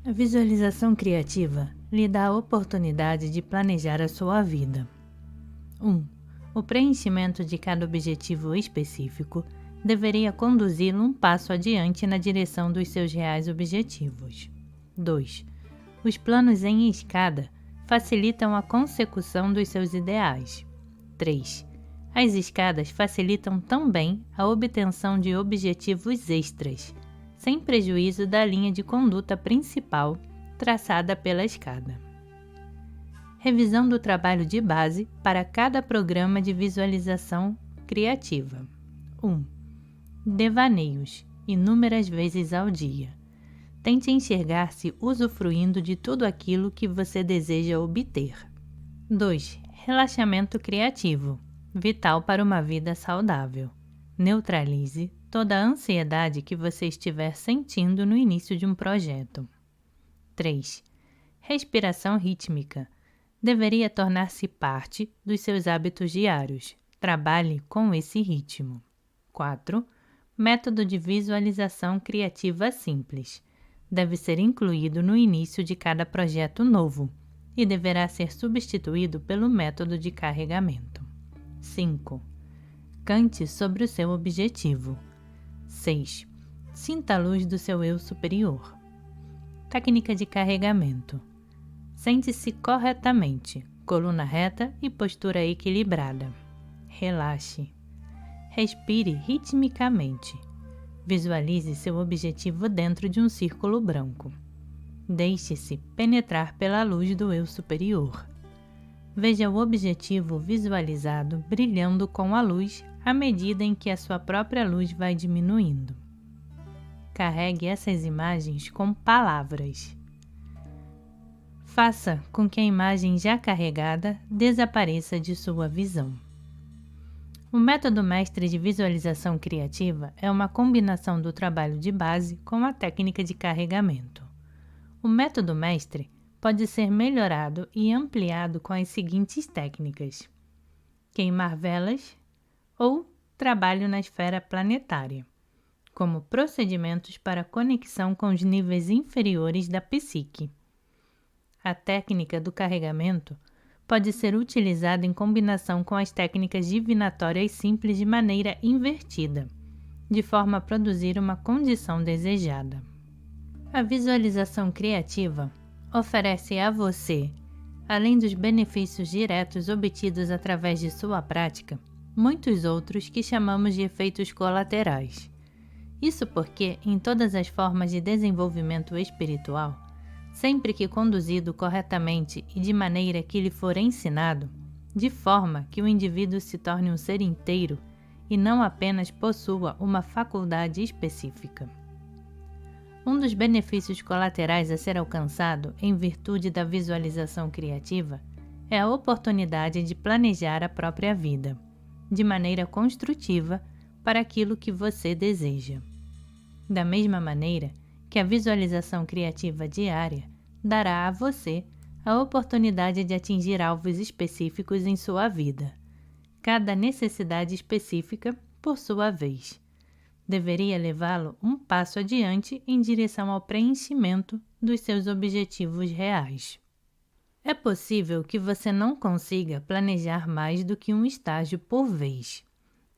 A visualização criativa lhe dá a oportunidade de planejar a sua vida. 1. O preenchimento de cada objetivo específico deveria conduzi-lo um passo adiante na direção dos seus reais objetivos. 2. Os planos em escada facilitam a consecução dos seus ideais. 3. As escadas facilitam também a obtenção de objetivos extras, sem prejuízo da linha de conduta principal traçada pela escada. Revisão do trabalho de base para cada programa de visualização criativa. 1. Devaneios, inúmeras vezes ao dia. Tente enxergar-se usufruindo de tudo aquilo que você deseja obter. 2. Relaxamento criativo, vital para uma vida saudável. Neutralize toda a ansiedade que você estiver sentindo no início de um projeto. 3. Respiração rítmica. Deveria tornar-se parte dos seus hábitos diários. Trabalhe com esse ritmo. 4. Método de visualização criativa simples. Deve ser incluído no início de cada projeto novo e deverá ser substituído pelo método de carregamento. 5. Cante sobre o seu objetivo. 6. Sinta a luz do seu eu superior. Técnica de carregamento. Sente-se corretamente, coluna reta e postura equilibrada. Relaxe. Respire ritmicamente. Visualize seu objetivo dentro de um círculo branco. Deixe-se penetrar pela luz do eu superior. Veja o objetivo visualizado brilhando com a luz à medida em que a sua própria luz vai diminuindo. Carregue essas imagens com palavras. Faça com que a imagem já carregada desapareça de sua visão. O método mestre de visualização criativa é uma combinação do trabalho de base com a técnica de carregamento. O método mestre pode ser melhorado e ampliado com as seguintes técnicas: queimar velas ou trabalho na esfera planetária, como procedimentos para conexão com os níveis inferiores da psique. A técnica do carregamento pode ser utilizada em combinação com as técnicas divinatórias simples de maneira invertida, de forma a produzir uma condição desejada. A visualização criativa oferece a você, além dos benefícios diretos obtidos através de sua prática, muitos outros que chamamos de efeitos colaterais. Isso porque, em todas as formas de desenvolvimento espiritual, sempre que conduzido corretamente e de maneira que lhe for ensinado, de forma que o indivíduo se torne um ser inteiro e não apenas possua uma faculdade específica. Um dos benefícios colaterais a ser alcançado em virtude da visualização criativa é a oportunidade de planejar a própria vida, de maneira construtiva para aquilo que você deseja. Da mesma maneira que a visualização criativa diária dará a você a oportunidade de atingir alvos específicos em sua vida, cada necessidade específica por sua vez. Deveria levá-lo um passo adiante em direção ao preenchimento dos seus objetivos reais. É possível que você não consiga planejar mais do que um estágio por vez,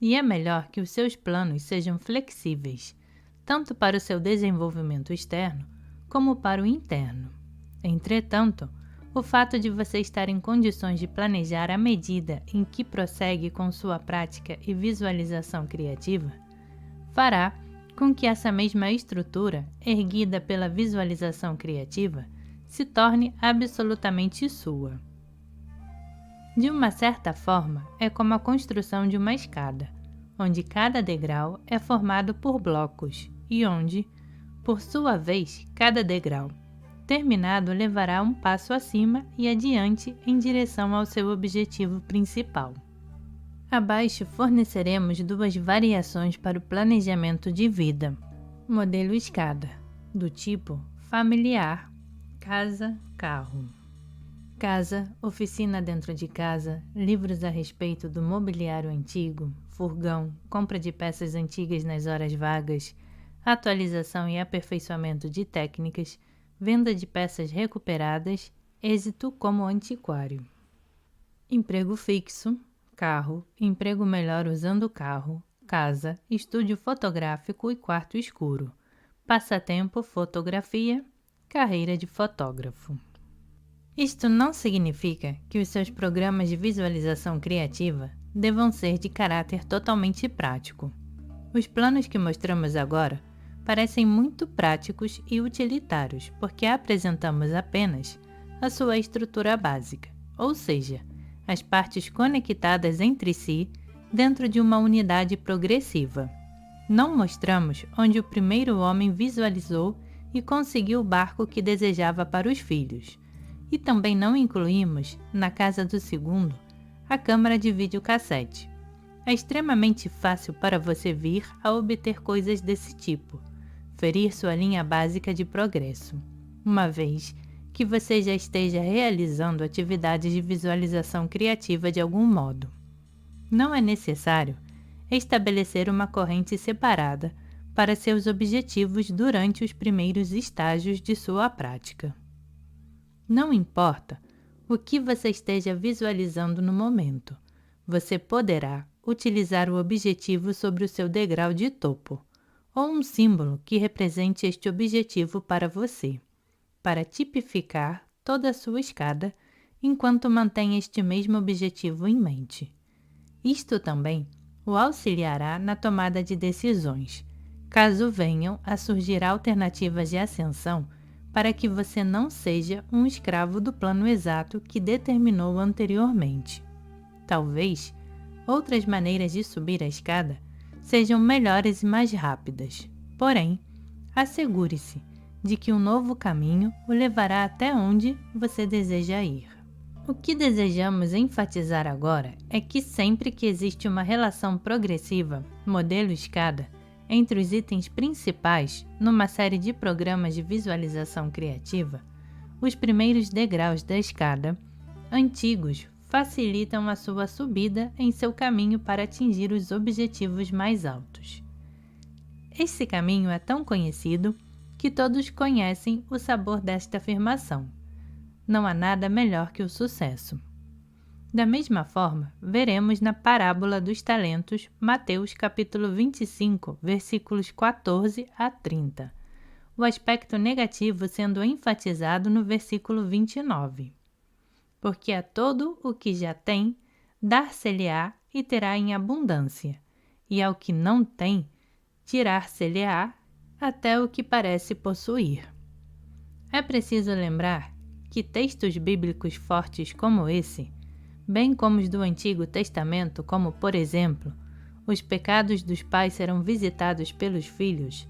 e é melhor que os seus planos sejam flexíveis, tanto para o seu desenvolvimento externo como para o interno. Entretanto, o fato de você estar em condições de planejar à medida em que prossegue com sua prática e visualização criativa, fará com que essa mesma estrutura, erguida pela visualização criativa, se torne absolutamente sua. De uma certa forma, é como a construção de uma escada, onde cada degrau é formado por blocos e onde, por sua vez, cada degrau terminado levará um passo acima e adiante em direção ao seu objetivo principal. Abaixo forneceremos duas variações para o planejamento de vida. Modelo escada, do tipo familiar, casa, carro. Casa, oficina dentro de casa, livros a respeito do mobiliário antigo, furgão, compra de peças antigas nas horas vagas, atualização e aperfeiçoamento de técnicas, venda de peças recuperadas, êxito como antiquário. Emprego fixo, carro, emprego melhor usando carro, casa, estúdio fotográfico e quarto escuro, passatempo, fotografia, carreira de fotógrafo. Isto não significa que os seus programas de visualização criativa devam ser de caráter totalmente prático. Os planos que mostramos agora parecem muito práticos e utilitários porque apresentamos apenas a sua estrutura básica, ou seja, as partes conectadas entre si dentro de uma unidade progressiva. Não mostramos onde o primeiro homem visualizou e conseguiu o barco que desejava para os filhos. E também não incluímos, na casa do segundo, a câmara de videocassete. É extremamente fácil para você vir a obter coisas desse tipo, ferir sua linha básica de progresso, uma vez que você já esteja realizando atividades de visualização criativa de algum modo. Não é necessário estabelecer uma corrente separada para seus objetivos durante os primeiros estágios de sua prática. Não importa o que você esteja visualizando no momento, você poderá utilizar o objetivo sobre o seu degrau de topo, ou um símbolo que represente este objetivo para você, para tipificar toda a sua escada enquanto mantém este mesmo objetivo em mente. Isto também o auxiliará na tomada de decisões, caso venham a surgir alternativas de ascensão para que você não seja um escravo do plano exato que determinou anteriormente. Talvez outras maneiras de subir a escada sejam melhores e mais rápidas, porém, assegure-se de que um novo caminho o levará até onde você deseja ir. O que desejamos enfatizar agora é que sempre que existe uma relação progressiva, modelo escada, entre os itens principais numa série de programas de visualização criativa, os primeiros degraus da escada, antigos, facilitam a sua subida em seu caminho para atingir os objetivos mais altos. Esse caminho é tão conhecido que todos conhecem o sabor desta afirmação. Não há nada melhor que o sucesso. Da mesma forma, veremos na parábola dos talentos, Mateus capítulo 25, versículos 14 a 30, o aspecto negativo sendo enfatizado no versículo 29. Porque a todo o que já tem, dar-se-lhe-á e terá em abundância, e ao que não tem, tirar-se-lhe-á até o que parece possuir. É preciso lembrar que textos bíblicos fortes como esse, bem como os do Antigo Testamento, como, por exemplo, os pecados dos pais serão visitados pelos filhos,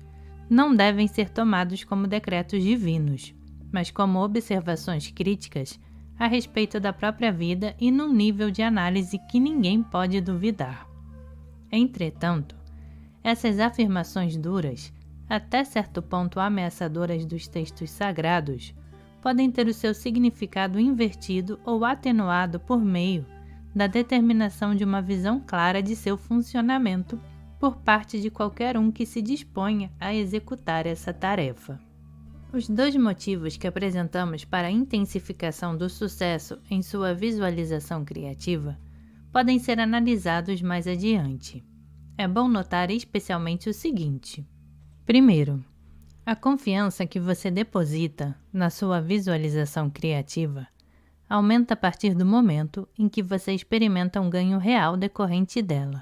não devem ser tomados como decretos divinos, mas como observações críticas a respeito da própria vida e num nível de análise que ninguém pode duvidar. Entretanto, essas afirmações duras, até certo ponto ameaçadoras dos textos sagrados, podem ter o seu significado invertido ou atenuado por meio da determinação de uma visão clara de seu funcionamento por parte de qualquer um que se disponha a executar essa tarefa. Os dois motivos que apresentamos para a intensificação do sucesso em sua visualização criativa podem ser analisados mais adiante. É bom notar especialmente o seguinte: primeiro, a confiança que você deposita na sua visualização criativa aumenta a partir do momento em que você experimenta um ganho real decorrente dela.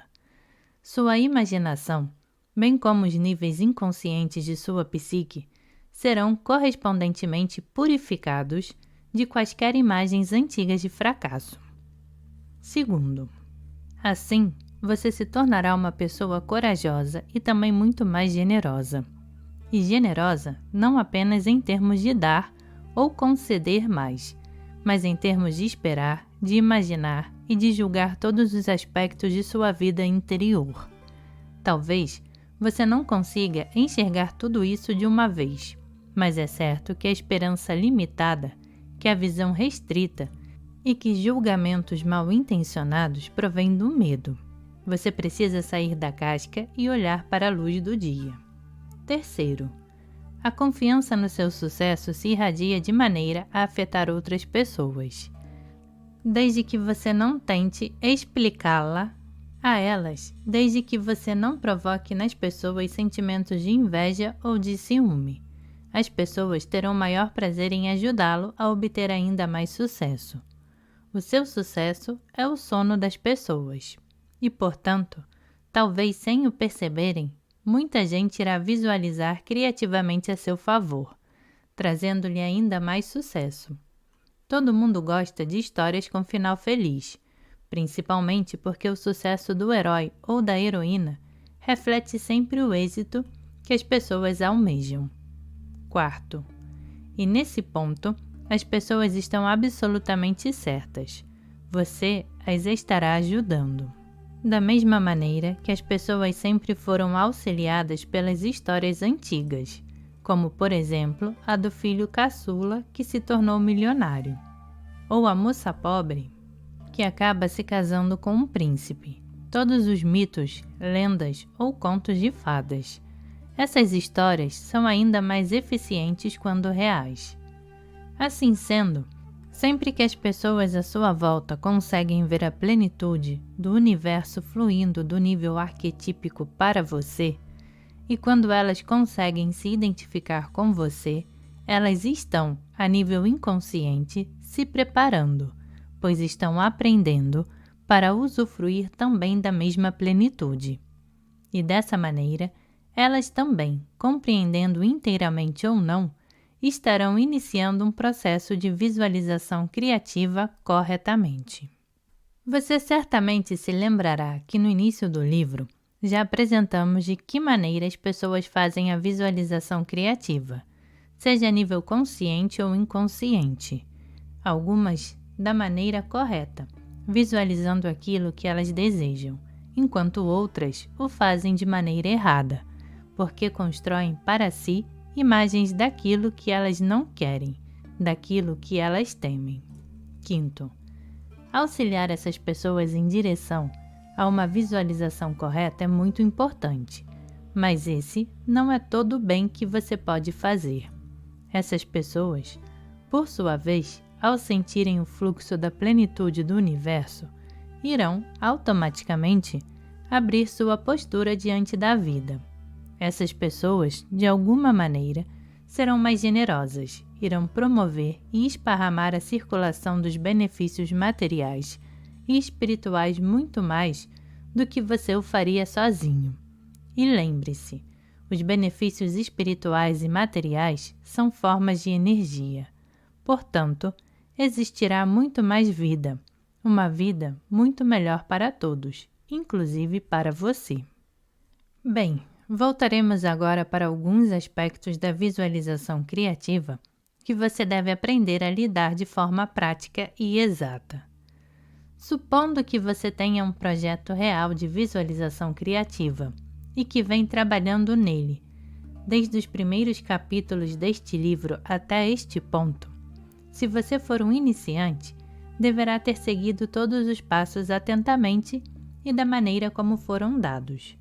Sua imaginação, bem como os níveis inconscientes de sua psique, serão correspondentemente purificados de quaisquer imagens antigas de fracasso. Segundo, assim, você se tornará uma pessoa corajosa e também muito mais generosa. E generosa não apenas em termos de dar ou conceder mais, mas em termos de esperar, de imaginar e de julgar todos os aspectos de sua vida interior. Talvez você não consiga enxergar tudo isso de uma vez, mas é certo que a esperança limitada, que a visão restrita e que julgamentos mal intencionados provêm do medo. Você precisa sair da casca e olhar para a luz do dia. Terceiro, A confiança no seu sucesso se irradia de maneira a afetar outras pessoas, desde que você não tente explicá-la a elas, desde que você não provoque nas pessoas sentimentos de inveja ou de ciúme. As pessoas terão maior prazer em ajudá-lo a obter ainda mais sucesso. O seu sucesso é o sono das pessoas e, portanto, talvez sem o perceberem, muita gente irá visualizar criativamente a seu favor, trazendo-lhe ainda mais sucesso. Todo mundo gosta de histórias com final feliz, principalmente porque o sucesso do herói ou da heroína reflete sempre o êxito que as pessoas almejam. Quarto, e nesse ponto, as pessoas estão absolutamente certas. Você as estará ajudando. Da mesma maneira que as pessoas sempre foram auxiliadas pelas histórias antigas, como por exemplo a do filho caçula que se tornou milionário, ou a moça pobre que acaba se casando com um príncipe. Todos os mitos, lendas ou contos de fadas. Essas histórias são ainda mais eficientes quando reais. Assim sendo, sempre que as pessoas à sua volta conseguem ver a plenitude do universo fluindo do nível arquetípico para você, e quando elas conseguem se identificar com você, elas estão, a nível inconsciente, se preparando, pois estão aprendendo para usufruir também da mesma plenitude. E dessa maneira, elas também, compreendendo inteiramente ou não, estarão iniciando um processo de visualização criativa corretamente. Você certamente se lembrará que no início do livro já apresentamos de que maneira as pessoas fazem a visualização criativa, seja a nível consciente ou inconsciente. Algumas da maneira correta, visualizando aquilo que elas desejam, enquanto outras o fazem de maneira errada, porque constroem para si imagens daquilo que elas não querem, daquilo que elas temem. Quinto, auxiliar essas pessoas em direção a uma visualização correta é muito importante, mas esse não é todo o bem que você pode fazer. Essas pessoas, por sua vez, ao sentirem o fluxo da plenitude do universo, irão automaticamente abrir sua postura diante da vida. Essas pessoas, de alguma maneira, serão mais generosas, irão promover e esparramar a circulação dos benefícios materiais e espirituais muito mais do que você o faria sozinho. E lembre-se, os benefícios espirituais e materiais são formas de energia. Portanto, existirá muito mais vida, uma vida muito melhor para todos, inclusive para você. Bem, voltaremos agora para alguns aspectos da visualização criativa que você deve aprender a lidar de forma prática e exata. Supondo que você tenha um projeto real de visualização criativa e que vem trabalhando nele, desde os primeiros capítulos deste livro até este ponto, se você for um iniciante, deverá ter seguido todos os passos atentamente e da maneira como foram dados.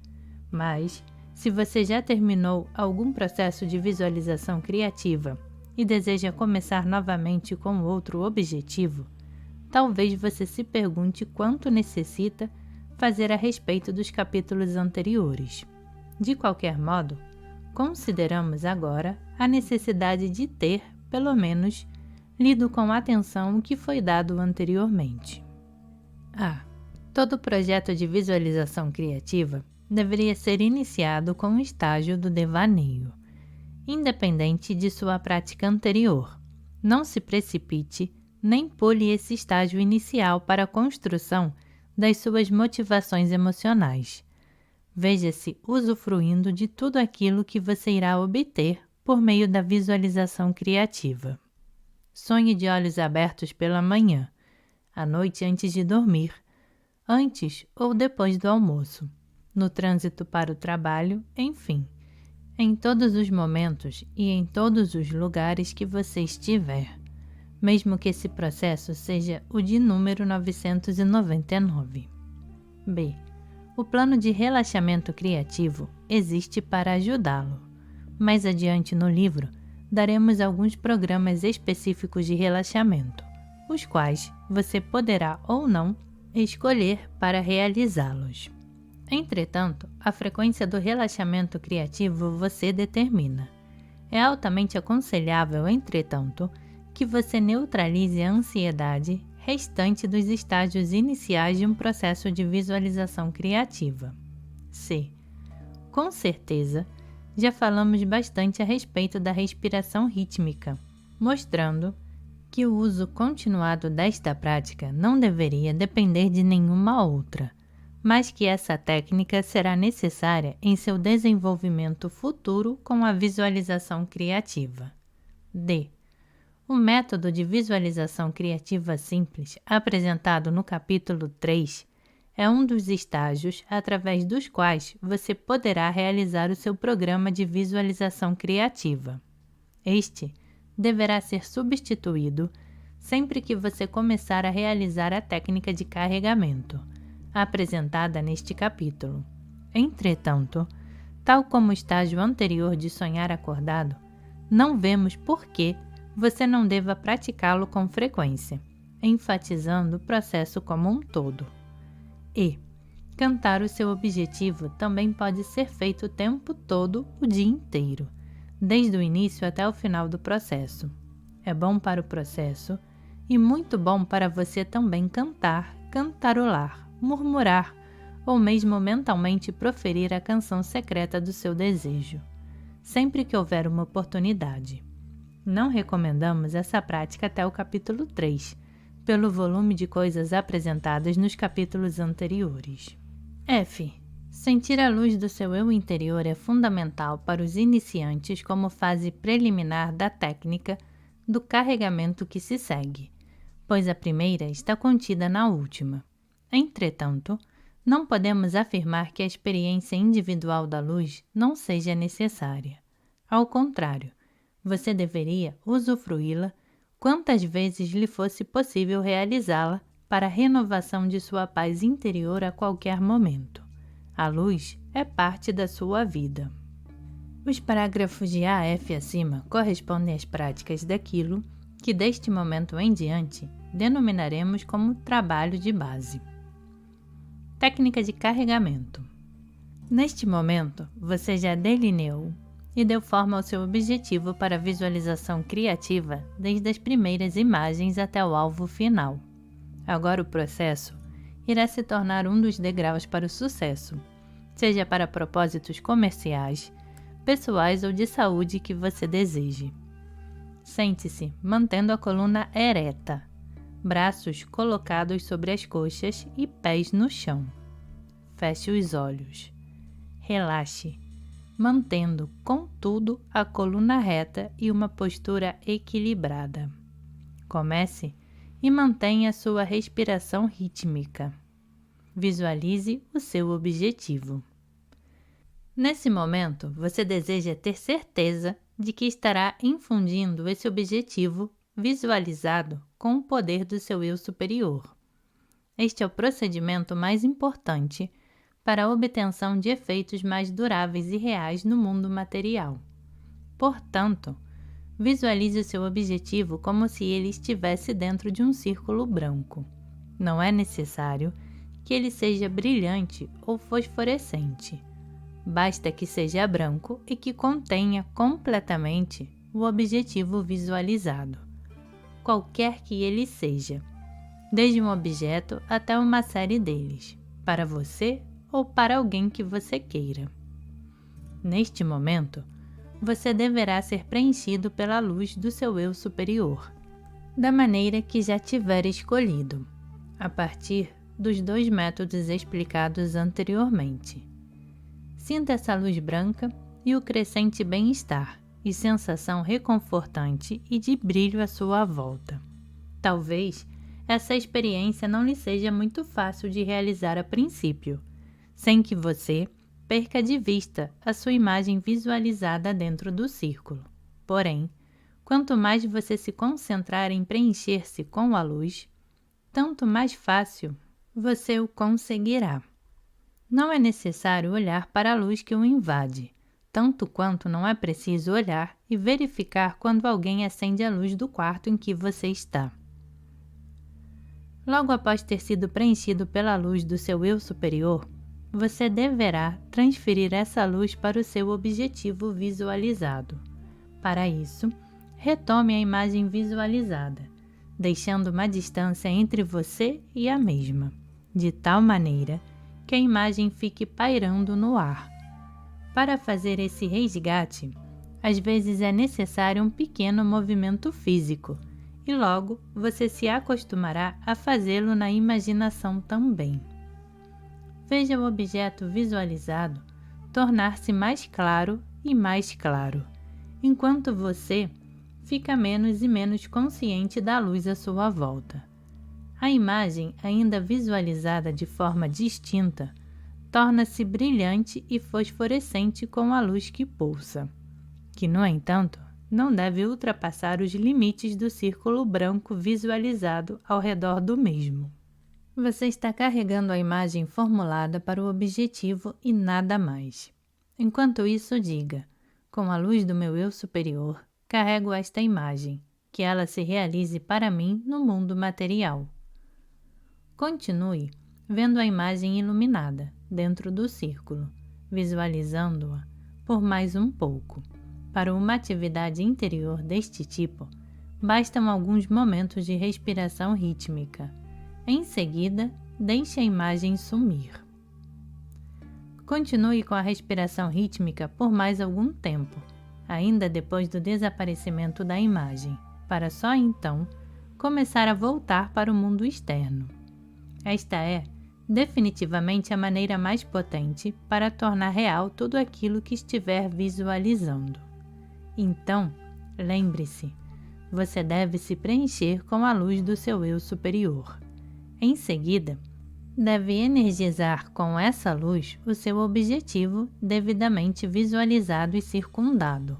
Mas, se você já terminou algum processo de visualização criativa e deseja começar novamente com outro objetivo, talvez você se pergunte quanto necessita fazer a respeito dos capítulos anteriores. De qualquer modo, consideramos agora a necessidade de ter, pelo menos, lido com atenção o que foi dado anteriormente. Todo projeto de visualização criativa deveria ser iniciado com o estágio do devaneio, independente de sua prática anterior. Não se precipite, nem pule esse estágio inicial para a construção das suas motivações emocionais. Veja-se usufruindo de tudo aquilo que você irá obter por meio da visualização criativa. Sonhe de olhos abertos pela manhã, à noite antes de dormir, antes ou depois do almoço, no trânsito para o trabalho, enfim, em todos os momentos e em todos os lugares que você estiver, mesmo que esse processo seja o de número 999. B. O plano de relaxamento criativo existe para ajudá-lo. Mais adiante no livro, daremos alguns programas específicos de relaxamento, os quais você poderá ou não escolher para realizá-los. Entretanto, a frequência do relaxamento criativo você determina. É altamente aconselhável, entretanto, que você neutralize a ansiedade restante dos estágios iniciais de um processo de visualização criativa. C. Com certeza, já falamos bastante a respeito da respiração rítmica, mostrando que o uso continuado desta prática não deveria depender de nenhuma outra, mas que essa técnica será necessária em seu desenvolvimento futuro com a visualização criativa. D. O método de visualização criativa simples, apresentado no capítulo 3, é um dos estágios através dos quais você poderá realizar o seu programa de visualização criativa. Este deverá ser substituído sempre que você começar a realizar a técnica de carregamento, apresentada neste capítulo. Entretanto, tal como o estágio anterior de sonhar acordado, não vemos por que você não deva praticá-lo com frequência, enfatizando o processo como um todo. E cantar o seu objetivo também pode ser feito o tempo todo, o dia inteiro, desde o início até o final do processo. É bom para o processo e muito bom para você também cantar, cantarolar, murmurar ou mesmo mentalmente proferir a canção secreta do seu desejo, sempre que houver uma oportunidade. Não recomendamos essa prática até o capítulo 3, pelo volume de coisas apresentadas nos capítulos anteriores. F. Sentir a luz do seu eu interior é fundamental para os iniciantes como fase preliminar da técnica do carregamento que se segue, pois a primeira está contida na última. Entretanto, não podemos afirmar que a experiência individual da luz não seja necessária. Ao contrário, você deveria usufruí-la quantas vezes lhe fosse possível realizá-la para a renovação de sua paz interior a qualquer momento. A luz é parte da sua vida. Os parágrafos de A a F acima correspondem às práticas daquilo que deste momento em diante denominaremos como trabalho de base. Técnica de carregamento. Neste momento, você já delineou e deu forma ao seu objetivo para a visualização criativa desde as primeiras imagens até o alvo final. Agora o processo irá se tornar um dos degraus para o sucesso, seja para propósitos comerciais, pessoais ou de saúde que você deseje. Sente-se mantendo a coluna ereta, braços colocados sobre as coxas e pés no chão. Feche os olhos. Relaxe, mantendo, contudo, a coluna reta e uma postura equilibrada. Comece e mantenha sua respiração rítmica. Visualize o seu objetivo. Nesse momento, você deseja ter certeza de que estará infundindo esse objetivo visualizado com o poder do seu eu superior. Este é o procedimento mais importante para a obtenção de efeitos mais duráveis e reais no mundo material. Portanto, visualize o seu objetivo como se ele estivesse dentro de um círculo branco. Não é necessário que ele seja brilhante ou fosforescente. Basta que seja branco e que contenha completamente o objetivo visualizado, qualquer que ele seja, desde um objeto até uma série deles, para você ou para alguém que você queira. Neste momento, você deverá ser preenchido pela luz do seu eu superior, da maneira que já tiver escolhido, a partir dos 2 métodos explicados anteriormente. Sinta essa luz branca e o crescente bem-estar e sensação reconfortante e de brilho à sua volta. Talvez essa experiência não lhe seja muito fácil de realizar a princípio, sem que você perca de vista a sua imagem visualizada dentro do círculo. Porém, quanto mais você se concentrar em preencher-se com a luz, tanto mais fácil você o conseguirá. Não é necessário olhar para a luz que o invade. tanto quanto não é preciso olhar e verificar quando alguém acende a luz do quarto em que você está. Logo após ter sido preenchido pela luz do seu eu superior, você deverá transferir essa luz para o seu objetivo visualizado. Para isso, retome a imagem visualizada, deixando uma distância entre você e a mesma, de tal maneira que a imagem fique pairando no ar. Para fazer esse resgate, às vezes é necessário um pequeno movimento físico, e logo você se acostumará a fazê-lo na imaginação também. Veja o objeto visualizado tornar-se mais claro e mais claro, enquanto você fica menos e menos consciente da luz à sua volta. A imagem, ainda visualizada de forma distinta, torna-se brilhante e fosforescente com a luz que pulsa, que, no entanto, não deve ultrapassar os limites do círculo branco visualizado ao redor do mesmo. Você está carregando a imagem formulada para o objetivo e nada mais. Enquanto isso, diga: com a luz do meu eu superior, carrego esta imagem, que ela se realize para mim no mundo material. Continue vendo a imagem iluminada dentro do círculo, visualizando-a por mais um pouco. Para uma atividade interior deste tipo, bastam alguns momentos de respiração rítmica. Em seguida, deixe a imagem sumir. Continue com a respiração rítmica por mais algum tempo, ainda depois do desaparecimento da imagem, para só então começar a voltar para o mundo externo. Esta é, definitivamente, a maneira mais potente para tornar real tudo aquilo que estiver visualizando. Então, lembre-se, você deve se preencher com a luz do seu eu superior. Em seguida, deve energizar com essa luz o seu objetivo devidamente visualizado e circundado.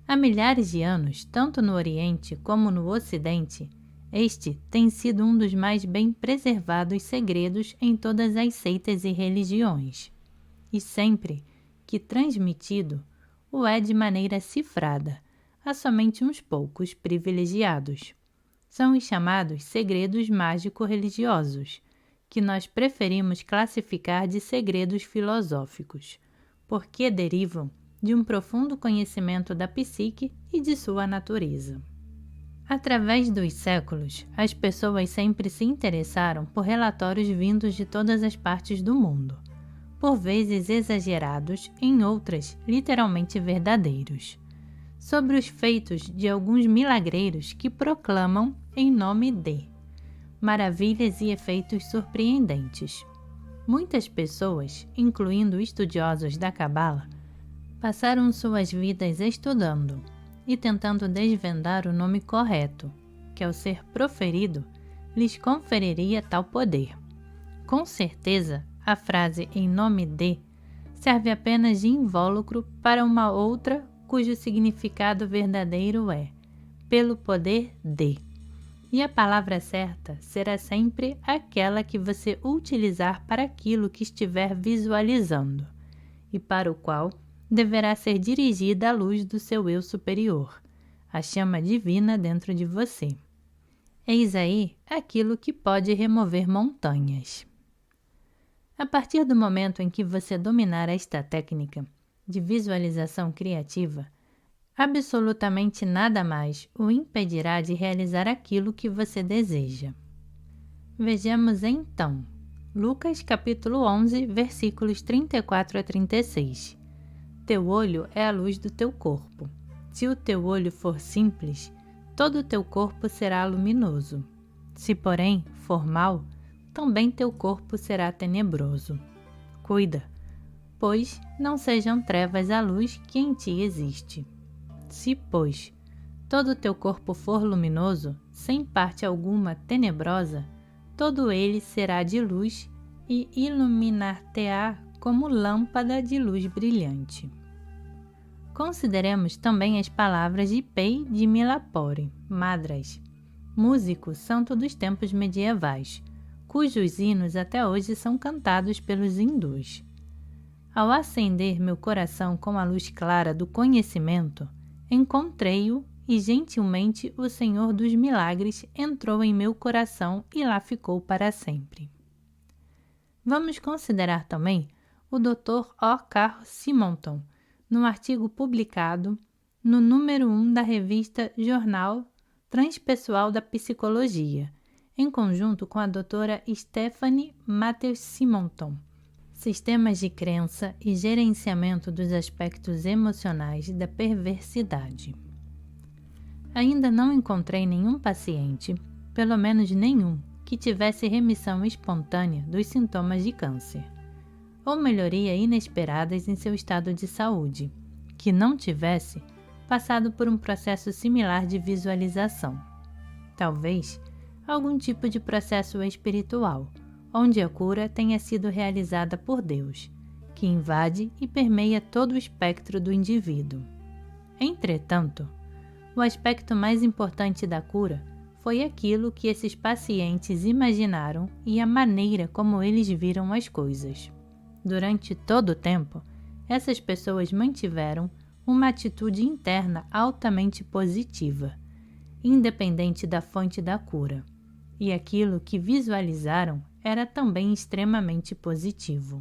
Há milhares de anos, tanto no Oriente como no Ocidente, este tem sido um dos mais bem preservados segredos em todas as seitas e religiões, e sempre que transmitido, o é de maneira cifrada a somente uns poucos privilegiados. São os chamados segredos mágico-religiosos, que nós preferimos classificar de segredos filosóficos, porque derivam de um profundo conhecimento da psique e de sua natureza. Através dos séculos, as pessoas sempre se interessaram por relatórios vindos de todas as partes do mundo, por vezes exagerados, em outras literalmente verdadeiros, sobre os feitos de alguns milagreiros que proclamam em nome de maravilhas e efeitos surpreendentes. Muitas pessoas, incluindo estudiosos da Cabala, passaram suas vidas estudando e tentando desvendar o nome correto, que ao ser proferido, lhes conferiria tal poder. Com certeza, a frase em nome de serve apenas de invólucro para uma outra cujo significado verdadeiro é pelo poder de. E a palavra certa será sempre aquela que você utilizar para aquilo que estiver visualizando, e para o qual deverá ser dirigida a luz do seu eu superior, a chama divina dentro de você. Eis aí aquilo que pode remover montanhas. A partir do momento em que você dominar esta técnica de visualização criativa, absolutamente nada mais o impedirá de realizar aquilo que você deseja. Vejamos então Lucas capítulo 11, versículos 34 a 36. Teu olho é a luz do teu corpo. Se o teu olho for simples, todo o teu corpo será luminoso. Se, porém, for mau, também teu corpo será tenebroso. Cuida, pois não sejam trevas a luz que em ti existe. Se, pois, todo o teu corpo for luminoso, sem parte alguma tenebrosa, todo ele será de luz e iluminar-te-á como lâmpada de luz brilhante. Consideremos também as palavras de Pei de Milapore, Madras, músico santo dos tempos medievais, cujos hinos até hoje são cantados pelos hindus. Ao acender meu coração com a luz clara do conhecimento, encontrei-o e gentilmente o Senhor dos Milagres entrou em meu coração e lá ficou para sempre. Vamos considerar também o Dr. O. Carl Simonton, num artigo publicado no número 1 da revista Jornal Transpessoal da Psicologia, em conjunto com a doutora Stephanie Matthews Simonton, Sistemas de Crença e Gerenciamento dos Aspectos Emocionais da Perversidade. Ainda não encontrei nenhum paciente, pelo menos nenhum, que tivesse remissão espontânea dos sintomas de câncer, ou melhoria inesperadas em seu estado de saúde, que não tivesse passado por um processo similar de visualização. Talvez algum tipo de processo espiritual, onde a cura tenha sido realizada por Deus, que invade e permeia todo o espectro do indivíduo. Entretanto, o aspecto mais importante da cura foi aquilo que esses pacientes imaginaram e a maneira como eles viram as coisas. Durante todo o tempo, essas pessoas mantiveram uma atitude interna altamente positiva, independente da fonte da cura, e aquilo que visualizaram era também extremamente positivo.